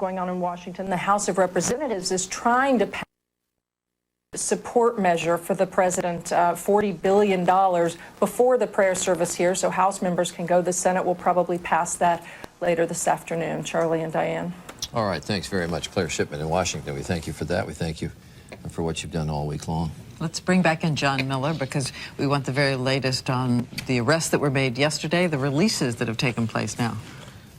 going on in Washington. The House of Representatives is trying to pass a support measure for the president, $40 billion before the prayer service here, so House members can go. The Senate will probably pass that later this afternoon. Charlie and Diane. All right, thanks very much, Claire Shipman in Washington. We thank you for that. We thank you for what you've done all week long. Let's bring back in John Miller, because we want the very latest on the arrests that were made yesterday, the releases that have taken place now.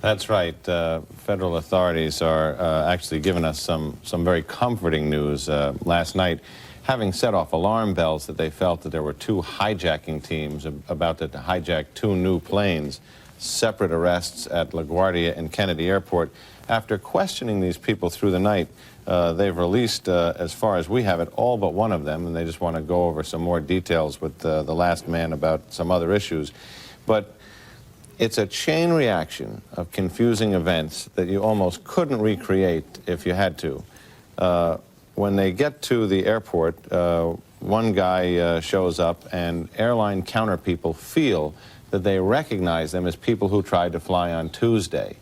That's right. Federal authorities are actually giving us some very comforting news last night, having set off alarm bells that they felt that there were two hijacking teams about to hijack two new planes. Separate arrests at LaGuardia and Kennedy Airport. After questioning these people through the night, they've released, as far as we have it, all but one of them, and they just want to go over some more details with the last man about some other issues. But it's a chain reaction of confusing events that you almost couldn't recreate if you had to. When they get to the airport, one guy shows up, and airline counter people feel that they recognize them as people who tried to fly on Tuesday.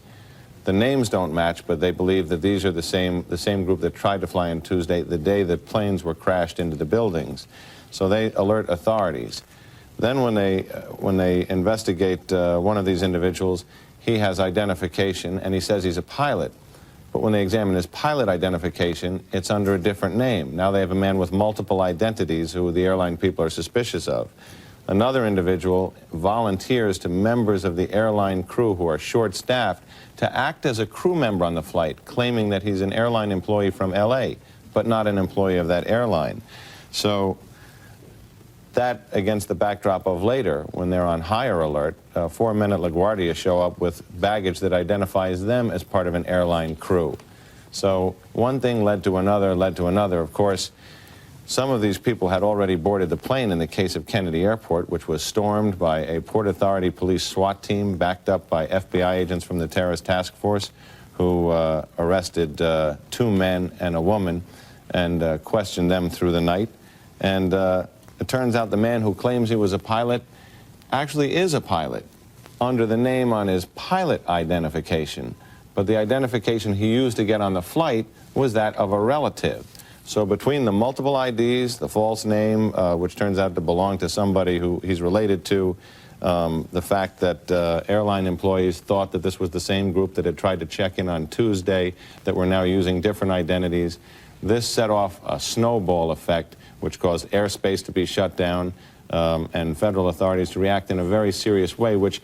The names don't match, but they believe that these are the same group that tried to fly on Tuesday, the day that planes were crashed into the buildings. So they alert authorities. Then when they investigate one of these individuals, he has identification, and he says he's a pilot. But when they examine his pilot identification, it's under a different name. Now they have a man with multiple identities who the airline people are suspicious of. Another individual volunteers to members of the airline crew who are short-staffed to act as a crew member on the flight, claiming that he's an airline employee from LA, but not an employee of that airline. So that, against the backdrop of later, when they're on higher alert, 4 men at LaGuardia show up with baggage that identifies them as part of an airline crew. So one thing led to another, led to another. Of course, some of these people had already boarded the plane in the case of Kennedy Airport, which was stormed by a Port Authority police SWAT team backed up by FBI agents from the terrorist task force who arrested 2 men and a woman and questioned them through the night. And it turns out the man who claims he was a pilot actually is a pilot under the name on his pilot identification. But the identification he used to get on the flight was that of a relative. So between the multiple IDs, the false name, which turns out to belong to somebody who he's related to, the fact that airline employees thought that this was the same group that had tried to check in on Tuesday, that were now using different identities, this set off a snowball effect, which caused airspace to be shut down and federal authorities to react in a very serious way, which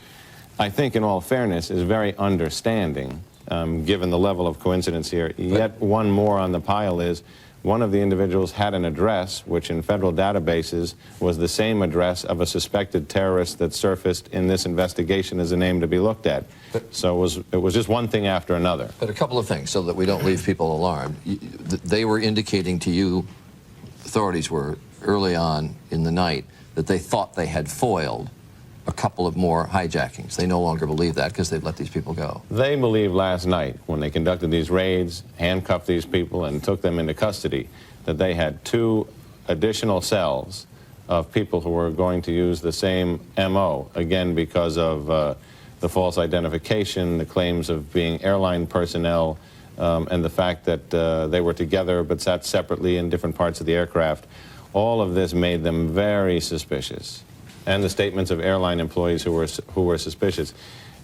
I think, in all fairness, is very understanding, given the level of coincidence here. Yet one more on the pile is, one of the individuals had an address, which in federal databases was the same address of a suspected terrorist that surfaced in this investigation as a name to be looked at. So it was just one thing after another. But a couple of things, so that we don't leave people alarmed. They were indicating to you, authorities were early on in the night, that they thought they had foiled a couple of more hijackings. They no longer believe that because they've let these people go. They believed last night, when they conducted these raids, handcuffed these people, and took them into custody, that they had 2 additional cells of people who were going to use the same MO, again because of the false identification, the claims of being airline personnel, and the fact that they were together but sat separately in different parts of the aircraft. All of this made them very suspicious. And the statements of airline employees who were suspicious.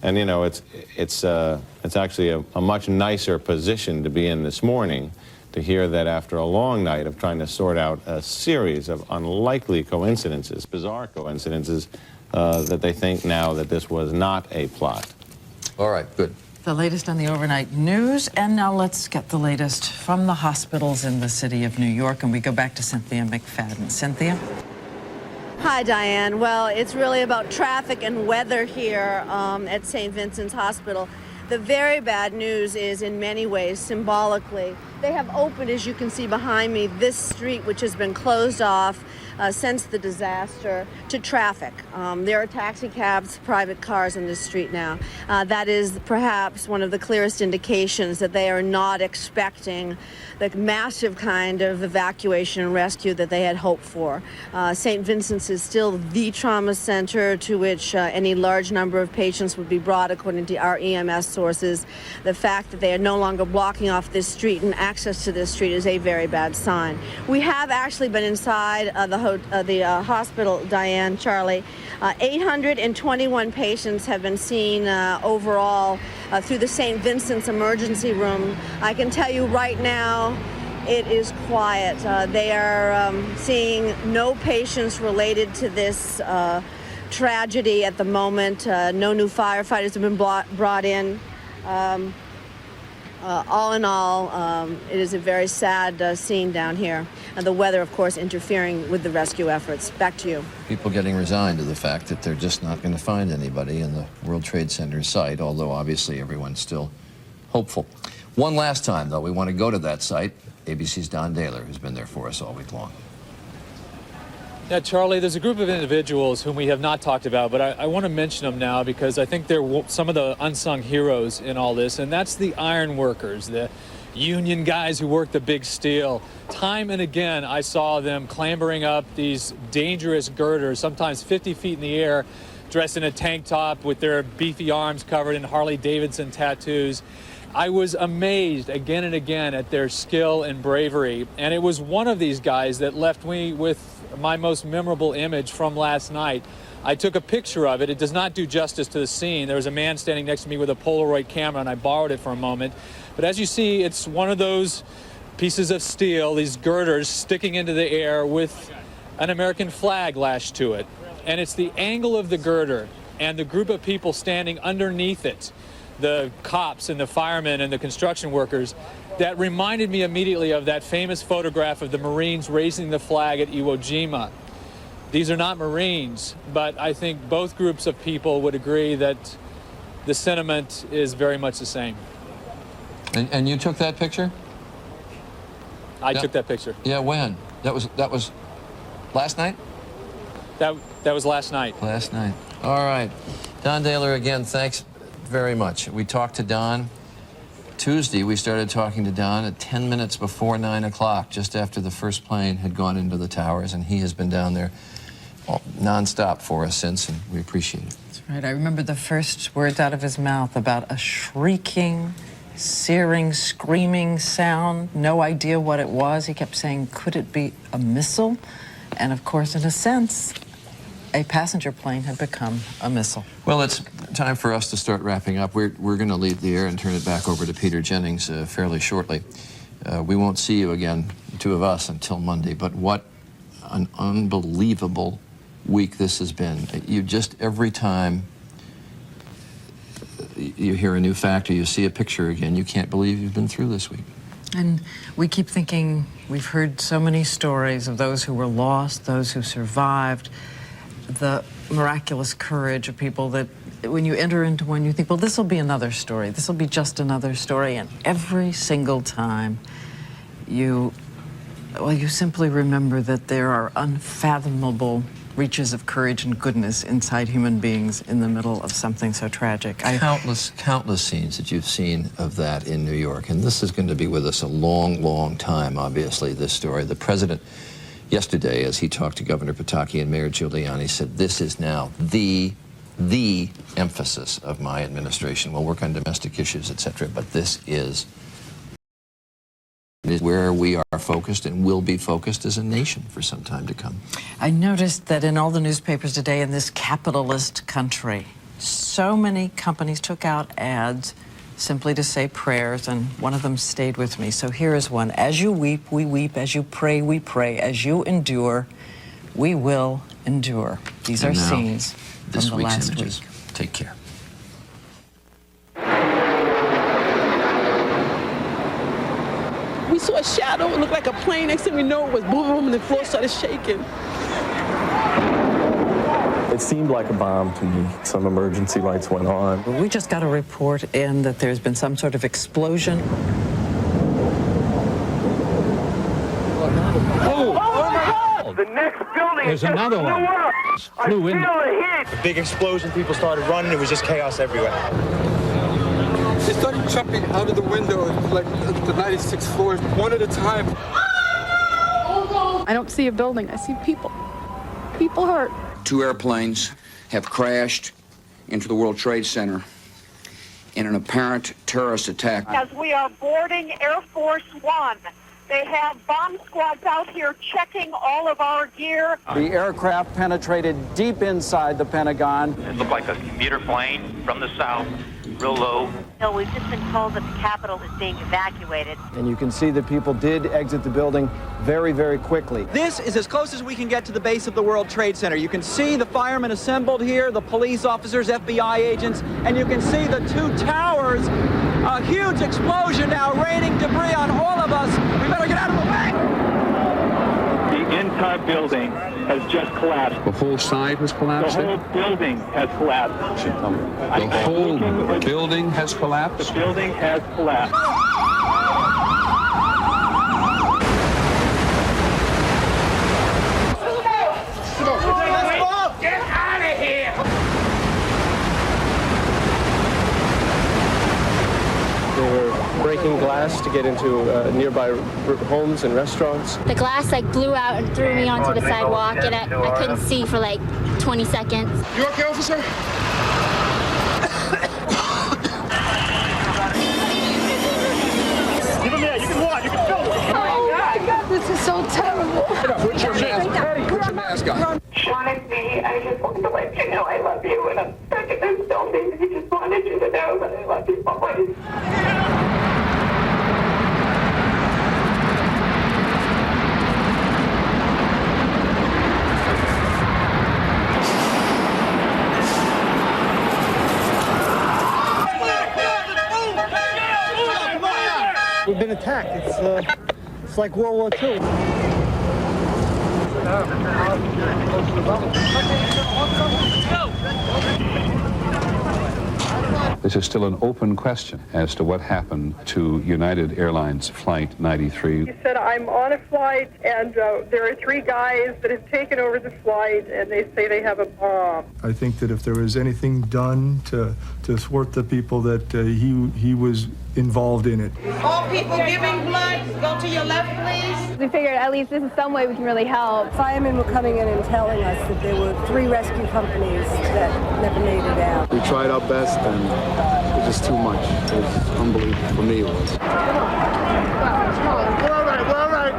And you know, it's actually a much nicer position to be in this morning, to hear that after a long night of trying to sort out a series of unlikely coincidences, bizarre coincidences, that they think now that this was not a plot. All right, good. The latest on the overnight news, and now let's get the latest from the hospitals in the city of New York, and we go back to Cynthia McFadden. Cynthia? Hi, Diane. Well, it's really about traffic and weather here at St. Vincent's Hospital. The very bad news is, in many ways, symbolically, they have opened, as you can see behind me, this street, which has been closed off since the disaster, to traffic. There are taxi cabs, private cars on this street now. That is perhaps one of the clearest indications that they are not expecting the massive kind of evacuation and rescue that they had hoped for. St. Vincent's is still the trauma center to which any large number of patients would be brought, according to our EMS sources. sources, the fact that they are no longer blocking off this street and access to this street is a very bad sign. We have actually been inside the hospital, Diane, Charlie. 821 patients have been seen overall through the St. Vincent's emergency room. I can tell you right now, it is quiet. They are seeing no patients related to this tragedy at the moment. No new firefighters have been brought in. All in all, it is a very sad scene down here. And the weather, of course, interfering with the rescue efforts. Back to you. People getting resigned to the fact that they're just not going to find anybody in the World Trade Center site, although obviously everyone's still hopeful. One last time, though, we want to go to that site. ABC's Don Dahler, who's been there for us all week long. Yeah, Charlie, there's a group of individuals whom we have not talked about, but I want to mention them now because I think they're some of the unsung heroes in all this, and that's the iron workers, the union guys who work the big steel. Time and again, I saw them clambering up these dangerous girders, sometimes 50 feet in the air, dressed in a tank top with their beefy arms covered in Harley-Davidson tattoos. I was amazed again and again at their skill and bravery, and it was one of these guys that left me with my most memorable image from last night. I took a picture of it. It does not do justice to the scene. There was a man standing next to me with a Polaroid camera, and I borrowed it for a moment. But as you see, it's one of those pieces of steel, these girders sticking into the air with an American flag lashed to it. And it's the angle of the girder and the group of people standing underneath it, the cops and the firemen and the construction workers, that reminded me immediately of that famous photograph of the Marines raising the flag at Iwo Jima. These are not Marines, but I think both groups of people would agree that the sentiment is very much the same. And you took that picture? I took that picture. Yeah, when? That was last night? That was last night. Last night. All right. Don Dahler, again, thanks very much. We talked to Don Tuesday. We started talking to Don at 10 minutes before 9 o'clock, just after the first plane had gone into the towers, and he has been down there nonstop for us since, and we appreciate it. That's right. I remember the first words out of his mouth about a shrieking, searing, screaming sound. No idea what it was. He kept saying, could it be a missile? And of course, in a sense, a passenger plane had become a missile. Well, it's time for us to start wrapping up. We're going to leave the air and turn it back over to Peter Jennings fairly shortly. We won't see you again, the two of us, until Monday, but what an unbelievable week this has been. You just, every time you hear a new fact or you see a picture again, you can't believe you've been through this week. And we keep thinking, we've heard so many stories of those who were lost, those who survived, the miraculous courage of people that when you enter into one, you think, well, this will be another story. This will be just another story. And every single time you simply remember that there are unfathomable reaches of courage and goodness inside human beings in the middle of something so tragic. Countless scenes that you've seen of that in New York. And this is going to be with us a long, long time, obviously, this story. The president yesterday, as he talked to Governor Pataki and Mayor Giuliani, said this is now the emphasis of my administration. We'll work on domestic issues, etc., but this is where we are focused and will be focused as a nation for some time to come. I noticed that in all the newspapers today in this capitalist country, so many companies took out ads simply to say prayers, and one of them stayed with me. So here is one. As you weep, we weep. As you pray, we pray. As you endure, we will endure. These are scenes from the last week. Take care. We saw a shadow. It looked like a plane. Next thing we know, it was boom, boom, and the floor started shaking. It seemed like a bomb to me. Some emergency lights went on. We just got a report in that there's been some sort of explosion. Oh my God! The next building There's another one. Flew in. A big explosion, people started running, it was just chaos everywhere. They started jumping out of the window, like the 96th floor, one at a time. I don't see a building, I see people. People hurt. 2 airplanes have crashed into the World Trade Center. in an apparent terrorist attack. As we are boarding Air Force One, they have bomb squads out here checking all of our gear. The aircraft penetrated deep inside the Pentagon. It looked like a commuter plane from the south, real low. No, we've just been told that the Capitol is being evacuated. And you can see that people did exit the building very, very quickly. This is as close as we can get to the base of the World Trade Center. You can see the firemen assembled here, the police officers, FBI agents, and you can see the two towers. A huge explosion now raining debris on all of us. We better get out of the way. The entire building has just collapsed. The whole side has collapsed? The whole building has collapsed. The whole building has collapsed? The building has collapsed. Get out of here! They were breaking glass to get into nearby homes and restaurants. The glass blew out and threw me onto the sidewalk, and I couldn't see for 20 seconds. You okay, officer? Give him here. You can watch. You can film. Oh my God, this is so terrible. Put your mask. Put your mask on. Honestly, I just wanted to let you know I love you, and I'm stuck in this building. I just wanted you to know that I love you always. We've been attacked. It's like World War II. This is still an open question as to what happened to United Airlines Flight 93. He said, I'm on a flight, and there are 3 guys that have taken over the flight, and they say they have a bomb. I think that if there was anything done to thwart the people, that he was involved in it. All people giving blood, go to your left, please. We figured at least this is some way we can really help. Firemen were coming in and telling us that there were 3 rescue companies that never made it out. We tried our best, and it was just too much. It was unbelievable. For me, it was. We're all right. We're all right.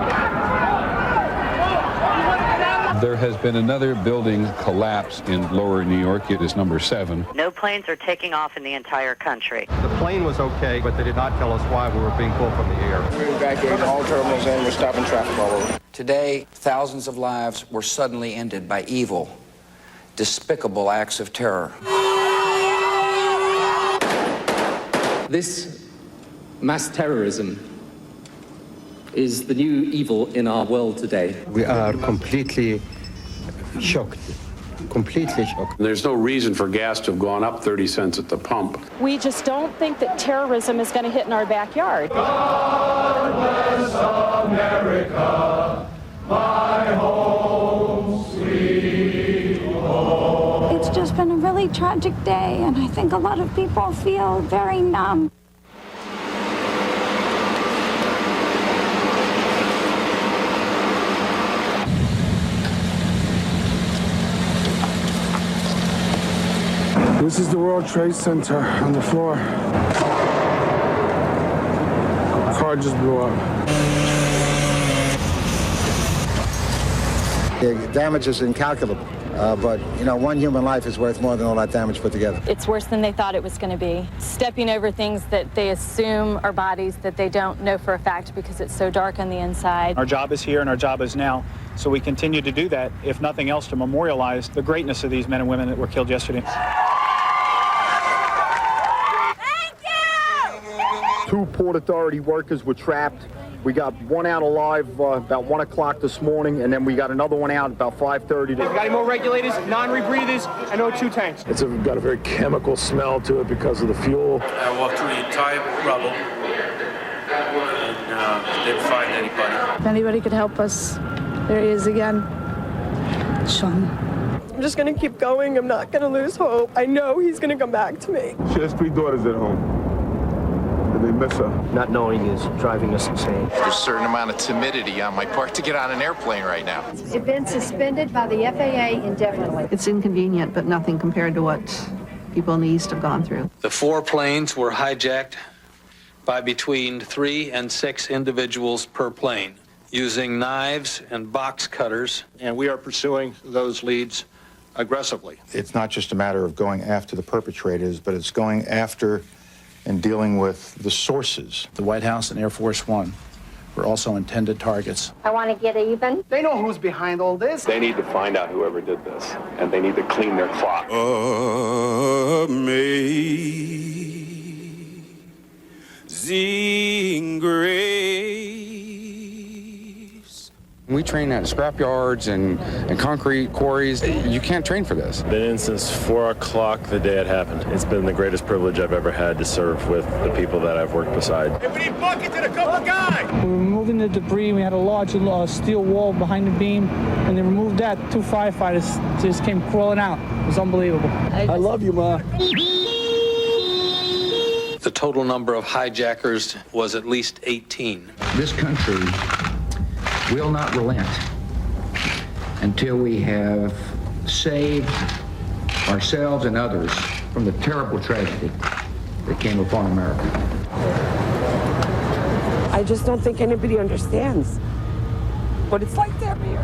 There has been another building collapse in lower New York. It is number 7. No planes are taking off in the entire country. The plane was okay, but they did not tell us why we were being pulled from the air. We're evacuating all terminals and we're stopping traffic all over. Today, thousands of lives were suddenly ended by evil, despicable acts of terror. This mass terrorism is the new evil in our world today. We are completely shocked. Completely shocked. There's no reason for gas to have gone up 30 cents at the pump. We just don't think that terrorism is going to hit in our backyard. God bless America, my home, sweet home. It's just been a really tragic day, and I think a lot of people feel very numb. This is the World Trade Center on the floor. Car just blew up. The damage is incalculable, but, one human life is worth more than all that damage put together. It's worse than they thought it was going to be. Stepping over things that they assume are bodies that they don't know for a fact because it's so dark on the inside. Our job is here and our job is now, so we continue to do that, if nothing else, to memorialize the greatness of these men and women that were killed yesterday. 2 Port Authority workers were trapped. We got one out alive about 1 o'clock this morning, and then we got another one out about 5:30. We've got any more regulators, non-rebreathers, and O2 tanks. It's got a very chemical smell to it because of the fuel. I walked through the entire rubble and didn't find anybody. If anybody could help us, there he is again. Sean. I'm just going to keep going. I'm not going to lose hope. I know he's going to come back to me. She has 3 daughters at home. They miss her. Not knowing is driving us insane. There's a certain amount of timidity on my part to get on an airplane right now. It's been suspended by the FAA indefinitely. It's inconvenient, but nothing compared to what people in the East have gone through. The 4 planes were hijacked by between 3 and 6 individuals per plane, using knives and box cutters. And we are pursuing those leads aggressively. It's not just a matter of going after the perpetrators, but it's going after and dealing with the sources. The White House and Air Force One were also intended targets. I want to get even. They know who's behind all this. They need to find out whoever did this, and they need to clean their clock. Amazing grace. We train at scrap yards and concrete quarries. You can't train for this. Been in since 4 o'clock the day it happened. It's been the greatest privilege I've ever had to serve with the people that I've worked beside. Hey, we need buckets and a couple guys! We were removing the debris. We had a large steel wall behind the beam. When they removed that, 2 firefighters just came crawling out. It was unbelievable. I love you, Ma. The total number of hijackers was at least 18. This country will not relent until we have saved ourselves and others from the terrible tragedy that came upon America. I just don't think anybody understands what it's like to have here.